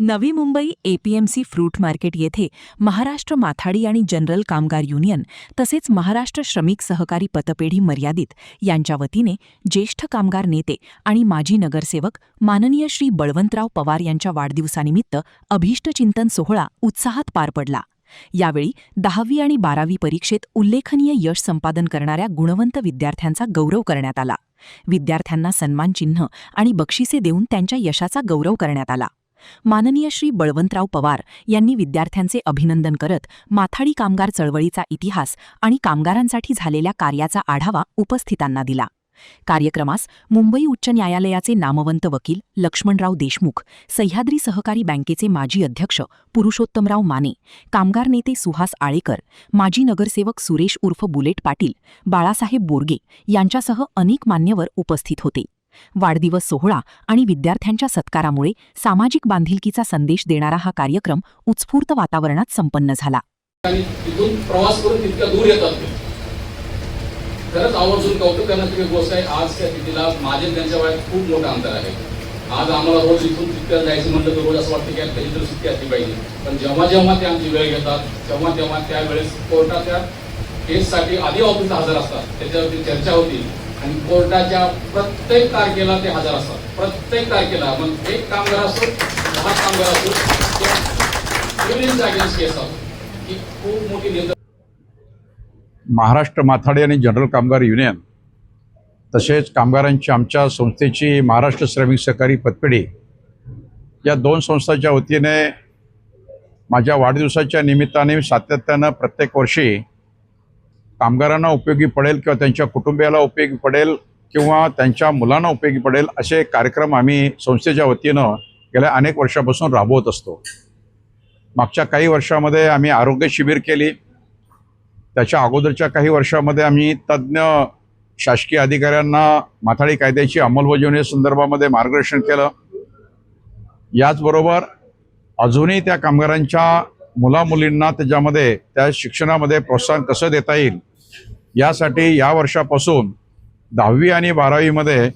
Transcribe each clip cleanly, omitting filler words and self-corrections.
Navi Mumbai APMC fruit market येथे महाराष्ट्र माथाडी आणि general कामगार युनियन तसेच महाराष्ट्र श्रमिक सहकारी पतपेढी मर्यादित यांच्या वतीने ज्येष्ठ कामगार नेते आणि माजी नगरसेवक माननीय श्री बळवंतराव पवार यांच्या वाढदिवसानिमित्त अभीष्टचिंतन सोहळा उत्साहात पार पडला। यावेळी 10वी आणि 12वी परीक्षेत उल्लेखनीय यश संपादन करणाऱ्या गुणवंत विद्यार्थ्यांचा गौरव करण्यात आला। विद्यार्थ्यांना सन्मानचिन्ह आणि बक्षिसे देऊन त्यांच्या यशाचा गौरव करण्यात आला। माननीय श्री बळवंतराव पवार यांनी विद्यार्थ्यांचे अभिनंदन करत माथाडी कामगार चळवळीचा इतिहास आणि कामगारांसाठी झालेल्या कार्याचा आढावा उपस्थितांना दिला। कार्यक्रमास मुंबई उच्च न्यायालयाचे नामवंत वकील लक्ष्मणराव देशमुख, सह्याद्री सहकारी बँकेचे माजी अध्यक्ष पुरुषोत्तमराव माने, कामगार नेते सुहास आळेकर, माजी नगरसेवक सुरेश उर्फ बुलेट पाटील, बाळासाहेब बोरगे यांच्यासह अनेक मान्यवर उपस्थित होते। वाढदिवस सोहळा आणि विद्यार्थ्यांच्या सत्कारामुळे सामाजिक बांधिलकीचा संदेश देणारा हा कार्यक्रम उत्स्फूर्त वातावरणात संपन्न झाला। तिथून प्रवास करून तितक्या दूर येतात ते खरंच आवर्जून कौतुक करण्याची गोष्ट आहे। आज त्या तिथीला माझे त्यांच्या वयात खूप मोठं अंतर आहे। आज आम्हाला रोज इथून तितक्या जायचं म्हटलं तर रोज असं वाटतं की कधीतरी सुट्टी असली पाहिजे, पण जेव्हा जेव्हा ते आमची वेळ घेतात तेव्हा तेव्हा त्यावेळेस कोर्टाच्या केससाठी आधी ऑफिसला हजर असतात, त्याच्यावरती चर्चा होती आणि कोर्टाच्या प्रत्येक तारखेला ते हजर असतात। प्रत्येक तारखेला मग एक कामगार असो 10 कामगार असो युनियनच्या अगेन्स्ट केस असो ही खूप मोठी नेता महाराष्ट्र माथाडी आणि जनरल कामगार युनियन तसेच कामगारांची आमच्या संस्थेची महाराष्ट्र श्रमिक सहकारी पतपेढी या दोन संस्थांच्या वतीने माझ्या वाढदिवसाच्या निमित्ताने सातत्यानं प्रत्येक वर्षी कामगारांना उपयोगी पडेल किंवा त्यांच्या कुटुंबियाला उपयोगी पडेल किंवा त्यांच्या मुलांना उपयोगी पडेल असे कार्यक्रम आम्ही संस्थेच्या वतीनं गेल्या अनेक वर्षापासून राबवत असतो। मागच्या काही वर्षामध्ये आम्ही आरोग्य शिबिर केली, त्याच्या अगोदरच्या काही वर्षामध्ये आम्ही तज्ज्ञ शासकीय अधिकाऱ्यांना माथाडी कायद्याची अंमलबजावणी संदर्भामध्ये मार्गदर्शन केलं। याचबरोबर अजूनही त्या कामगारांच्या मुलामुलींना त्याच्यामध्ये त्या शिक्षणामध्ये प्रोत्साहन कसं देता येईल यासाठी या वर्षापासून 10वी आणि 12वीमध्ये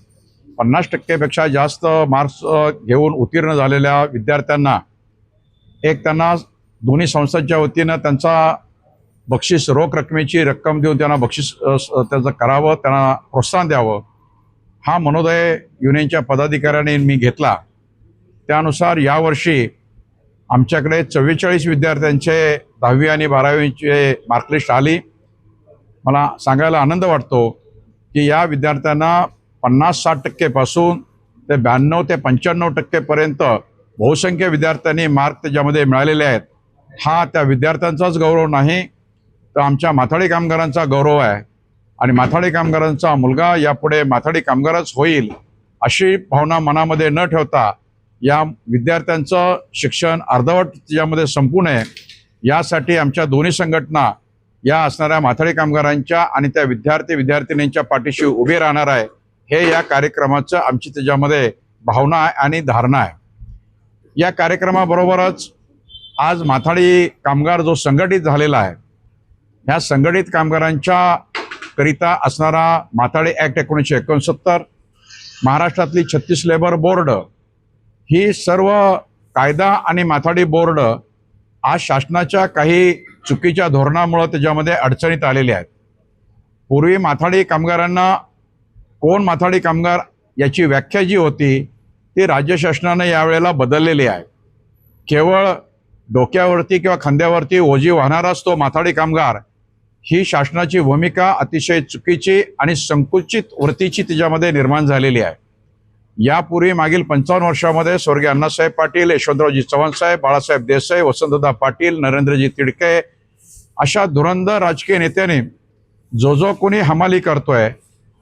50% जास्त मार्क्स घेऊन उत्तीर्ण झालेल्या विद्यार्थ्यांना त्यांना दोन्ही संस्थांच्या वतीनं त्यांचा बक्षीस रोख रकमेची रक्कम देऊन त्यांना बक्षीस त्याचं करावं, त्यांना प्रोत्साहन द्यावं हा मनोदय युनियनच्या पदाधिकाऱ्यांनी मी घेतला। त्यानुसार यावर्षी आमच्याकडे 44 विद्यार्थ्यांचे 10वी आणि 12वीचे मार्कलिस्ट आली। मला सांगायला आनंद वाटतो की या विद्यार्थ्यांना 50-60% पासून ते 92 ते 95% पर्यंत बहुसंख्य विद्यार्थ्यांनी मार्क त्याच्यामध्ये मिळालेले आहेत। हा त्या विद्यार्थ्यांचाच गौरव नाही तर आमच्या माथाडी कामगारांचा गौरव आहे आणि माथाडी कामगारांचा मुलगा यापुढे माथाडी कामगारच होईल अशी भावना मनामध्ये न ठेवता या विद्यार्थ्यांचं शिक्षण अर्धवट त्याच्यामध्ये संपू नये यासाठी आमच्या दोन्ही संघटना या असणाऱ्या माथाडी कामगारांच्या आणि त्या विद्यार्थिनींच्या पाठीशी उभे राहणार आहे। हे या कार्यक्रमाचं आमची त्याच्यामध्ये भावना आहे आणि धारणा आहे। या कार्यक्रमाबरोबरच आज माथाडी कामगार जो संघटित झालेला आहे ह्या संघटित कामगारांच्या करिता असणारा माथाडी ॲक्ट 1969, महाराष्ट्रातली 36 लेबर बोर्ड ही सर्व कायदा आणि माथाडी बोर्ड आज शासनाच्या काही चुकीच्या धोरणामुळे त्याच्यामध्ये अडचणीत आलेले आहेत। पूर्वी माथाडी कामगारांना कोण माथाडी कामगार याची व्याख्या जी होती ती राज्य शासनाने यावेळेला बदललेली आहे। केवळ डोक्यावरती किंवा खांद्यावरती ओझी वाहणाराच तो माथाडी कामगार ही शासनाची भूमिका अतिशय चुकीची आणि संकुचित वृत्तीची त्याच्यामध्ये निर्माण झालेली आहे। यापूर्वी मागील 55 वर्षामध्ये स्वर्गीय अण्णासाहेब पाटील, यशवंतरावजी चव्हाण साहेब, बाळासाहेब देसाई, वसंतदादा पाटील, नरेंद्रजी तिडके अशा धुरंधर राजकीय नेत्यांनी जो कोणी हमाली करतोय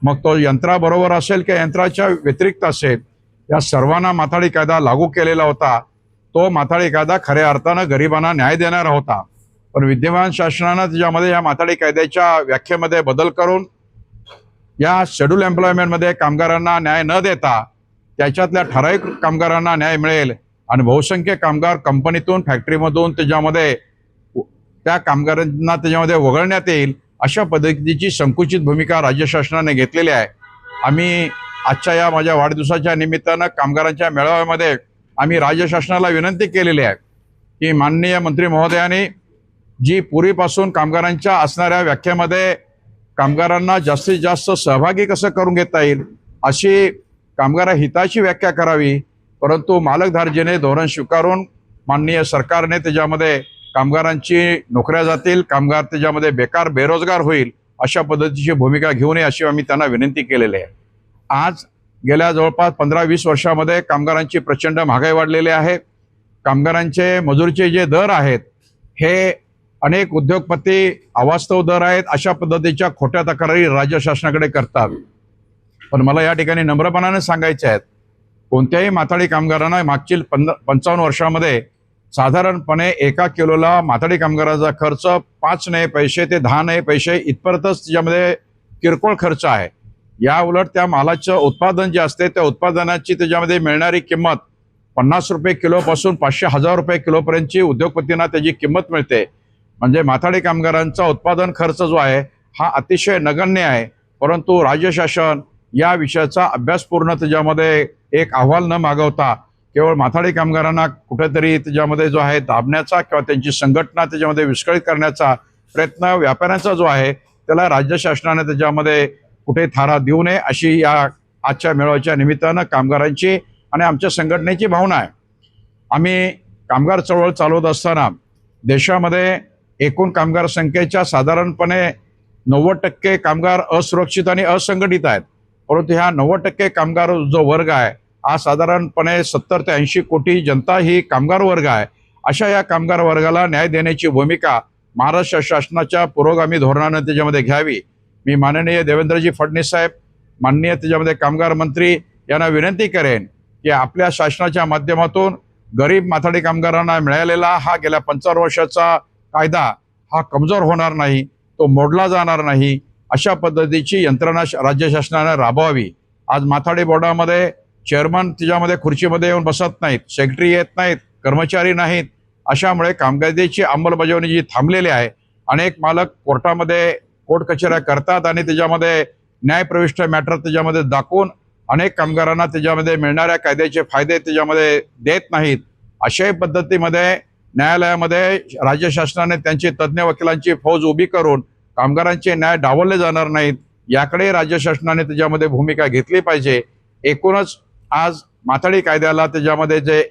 मग तो यंत्राबरोबर असेल किंवा यंत्राच्या व्यतिरिक्त असेल या सर्वांना माथाडी कायदा लागू केलेला होता। तो माथाडी कायदा खऱ्या अर्थानं गरिबांना न्याय देणारा होता, पण विद्यमान शासनानं त्याच्यामध्ये या माथाडी कायद्याच्या व्याख्येमध्ये बदल करून या शेड्यूल एम्प्लॉयमेंटमध्ये कामगारांना न्याय न देता त्याच्यातल्या ठराविक कामगारांना न्याय मिळेल आणि बहुसंख्य कामगार कंपनीतून फॅक्टरीमधून त्याच्यामध्ये त्या कामगारांना त्याच्यामध्ये वगळण्यात येईल अशा पद्धतीची संकुचित भूमिका राज्य शासनाने घेतलेली आहे। आम्ही आजच्या या माझ्या वाढदिवसाच्या निमित्तानं कामगारांच्या मेळाव्यामध्ये आम्ही राज्य शासनाला विनंती केलेली आहे की माननीय मंत्री महोदयांनी जी पूर्वीपासून कामगारांच्या असणाऱ्या व्याख्येमध्ये कामगारांना जास्तीत जास्त सहभागी कसं करून घेता येईल अशी कामगार हिताची व्याख्या करावी, परंतु मालकधारजीने धोरण स्वीकारून माननीय सरकारने त्याच्यामध्ये कामगारांची नोकऱ्या जातील, कामगार त्याच्यामध्ये बेकार बेरोजगार होईल अशा पद्धतीची भूमिका घेऊ नये अशी आम्ही त्यांना विनंती केलेली आहे. आज गेल्या जवळपास 15-20 वर्षामध्ये कामगारांची प्रचंड महागाई वाढलेली आहे. कामगारांचे मजुरीचे जे दर आहेत हे अनेक उद्योगपती अवास्तव दर आहेत अशा पद्धतीच्या खोट्या तक्रारी राज्य शासनाकडे करतात. पण मला या ठिकाणी नम्रपणाने सांगायचे आहेत, कोणत्याही माथाडी कामगारांना मागील 55 वर्षामध्ये साधारणपणे 1 किलोला माथाडी कामगाराचा खर्च 5 नये पैसे ते 10 नये पैसे इथपर्यंतच त्याच्यामध्ये किरकोळ खर्च आहे. या उलट त्या मालाचं उत्पादन जे असते त्या उत्पादनाची त्याच्यामध्ये मिळणारी किंमत 50 रुपये किलोपासून 500-1000 रुपये किलोपर्यंतची उद्योगपतींना त्याची किंमत मिळते. म्हणजे माथाडी कामगारांचा उत्पादन खर्च जो आहे हा अतिशय नगण्य आहे. परंतु राज्य शासन या विषयाचा अभ्यासपूर्ण त्याच्यामध्ये एक अहवाल न मागवता केवळ माथाडी कामगारांना कुठेतरी त्याच्यामध्ये जो आहे दाबण्याचा किंवा त्यांची संघटना त्याच्यामध्ये विस्कळीत करण्याचा प्रयत्न व्यापाऱ्यांचा जो आहे त्याला राज्य शासनाने त्याच्यामध्ये कुठे थारा देऊ नये अशी या आजच्या मेळाव्याच्या निमित्तानं कामगारांची आणि आमच्या संघटनेची भावना आहे. आम्ही कामगार चळवळ चालवत असताना देशामध्ये एकूण कामगार संख्येच्या साधारणपणे 90% कामगार असुरक्षित आणि असंघटित आहेत. परंतु ह्या 90% कामगार जो वर्ग आहे हा साधारणपणे 70 ते 80 कोटी जनता ही कामगार वर्ग आहे. अशा या कामगार वर्गाला न्याय देण्याची भूमिका महाराष्ट्र शासनाच्या पुरोगामी धोरणानं त्याच्यामध्ये घ्यावी. मी माननीय देवेंद्रजी फडणवीस साहेब, माननीय त्याच्यामध्ये कामगार मंत्री यांना विनंती करेन की आपल्या शासनाच्या माध्यमातून गरीब माथाडी कामगारांना मिळालेला हा गेल्या 55 वर्षाचा कायदा हा कमजोर होणार नाही, तो मोडला जाणार नाही अशा पद्धतीची यंत्रणा राज्य शासनाने राबवावी. आज माथाडी बोर्डामध्ये चेअरमन त्याच्यामध्ये खुर्चीमध्ये येऊन बसत नाहीत, सेक्रेटरी येत नाहीत, कर्मचारी नाहीत. अशामुळे कामकायद्याची अंमलबजावणी जी थांबलेली आहे. अनेक मालक कोर्टामध्ये कोर्ट कचेऱ्या करतात आणि त्याच्यामध्ये न्यायप्रविष्ट मॅटर त्याच्यामध्ये दाखवून अनेक कामगारांना त्याच्यामध्ये मिळणाऱ्या कायद्याचे फायदे त्याच्यामध्ये देत नाहीत. अशाही पद्धतीमध्ये न्यायालयामध्ये राज्य शासनाने त्यांची तज्ज्ञ वकिलांची फौज उभी करून कामगारांचे न्याय डावलले जाणार नाहीत याकडे राज्य शासनाने त्याच्यामध्ये भूमिका घेतली पाहिजे. एकूणच आज माथाडी कायद्याला त्याच्यामध्ये जे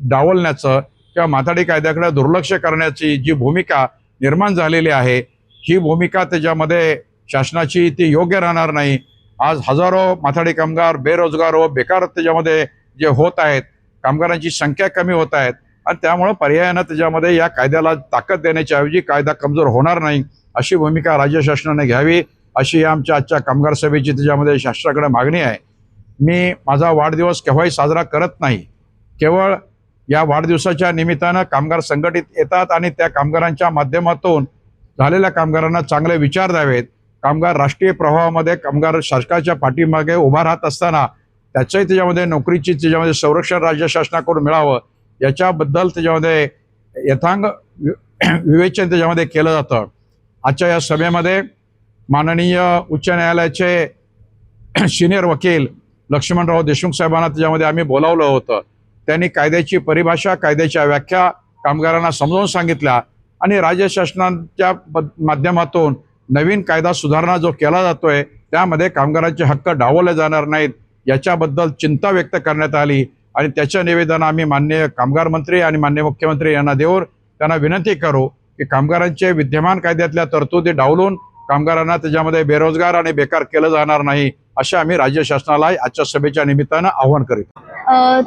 डावलण्याचं किंवा माथाडी कायद्याकडे दुर्लक्ष करण्याची जी भूमिका निर्माण झालेली आहे ही भूमिका त्याच्यामध्ये शासनाची ती योग्य राहणार नाही. आज हजारो माथाडी कामगार बेरोजगार व बेकार त्याच्यामध्ये जे होत आहेत, कामगारांची संख्या कमी होत आहेत आणि त्यामुळे पर्यायानं त्याच्यामध्ये या कायद्याला ताकद देण्याच्या ऐवजी कायदा कमजोर होणार नाही अशी भूमिका राज्य शासनाने घ्यावी अशी आमच्या आजच्या कामगार सभेची त्याच्यामध्ये शासनाकडे मागणी आहे. मी माझा वाढदिवस केव्हाही साजरा करत नाही, केवळ या वाढदिवसाच्या निमित्तानं कामगार संघटित येतात आणि त्या कामगारांच्या माध्यमातून झालेल्या कामगारांना चांगले विचार द्यावेत. कामगार राष्ट्रीय प्रवाहामध्ये कामगार शासनाच्या पाठीमागे उभा राहत असताना त्याचंही त्याच्यामध्ये नोकरीची त्याच्यामध्ये संरक्षण राज्य शासनाकडून मिळावं याच्याबद्दल त्याच्यामध्ये यथांग विवेचन त्याच्यामध्ये केलं जातं. आजच्या या सभेमध्ये माननीय उच्च न्यायालयाचे सिनियर वकील लक्ष्मणराव देशमुख साहेबांना त्याच्यामध्ये आम्ही बोलावलं होतं. त्यांनी कायद्याची परिभाषा, कायद्याच्या व्याख्या कामगारांना समजावून सांगितल्या आणि राज्य शासनाच्या माध्यमातून नवीन कायदा सुधारणा जो केला जातोय त्यामध्ये कामगारांचे हक्क डावलले जाणार नाहीत याच्याबद्दल चिंता व्यक्त करण्यात आली आणि त्याचं निवेदन आम्ही माननीय कामगार मंत्री आणि माननीय मुख्यमंत्री यांना देऊन त्यांना विनंती करू की कामगारांचे विद्यमान कायद्यातल्या तरतुदी डावलून कामगारांना त्याच्यामध्ये बेरोजगार आणि बेकार केलं जाणार नाही असे आम्ही राज्य शासनाला आजच्या सभेच्या निमित्तानं आवाहन करीत.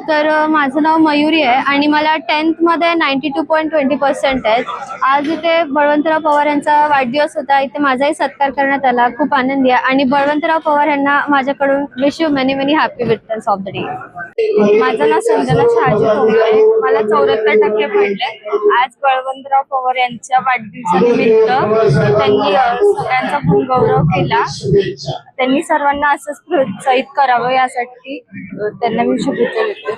तर माझं नाव मयुरी आहे आणि मला 10th मध्ये 92.20% आहेत. आज इथे बळवंतराव पवार यांचा वाढदिवस होता, इथे माझाही सत्कार करण्यात आला. खूप आनंदी आहे आणि बळवंतराव पवार यांना माझ्याकडून wish you many many happy returns of the day. माझं नाव संजना शहाजी ठोंबरे, मला 74% पडले. आज बळवंतराव पवार यांच्या वाढदिवसानिमित्त त्यांनी सगळ्यांचा खूप गौरव केला. त्यांनी सर्वांना असंच प्रोत्साहित करावं यासाठी त्यांना मी शुभेच्छा देते.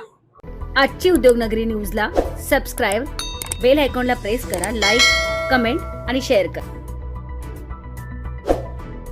आजची उद्योगनगरी न्यूजला सबस्क्राईब, बेल आयकॉनला प्रेस करा, लाईक, कमेंट आणि शेअर करा.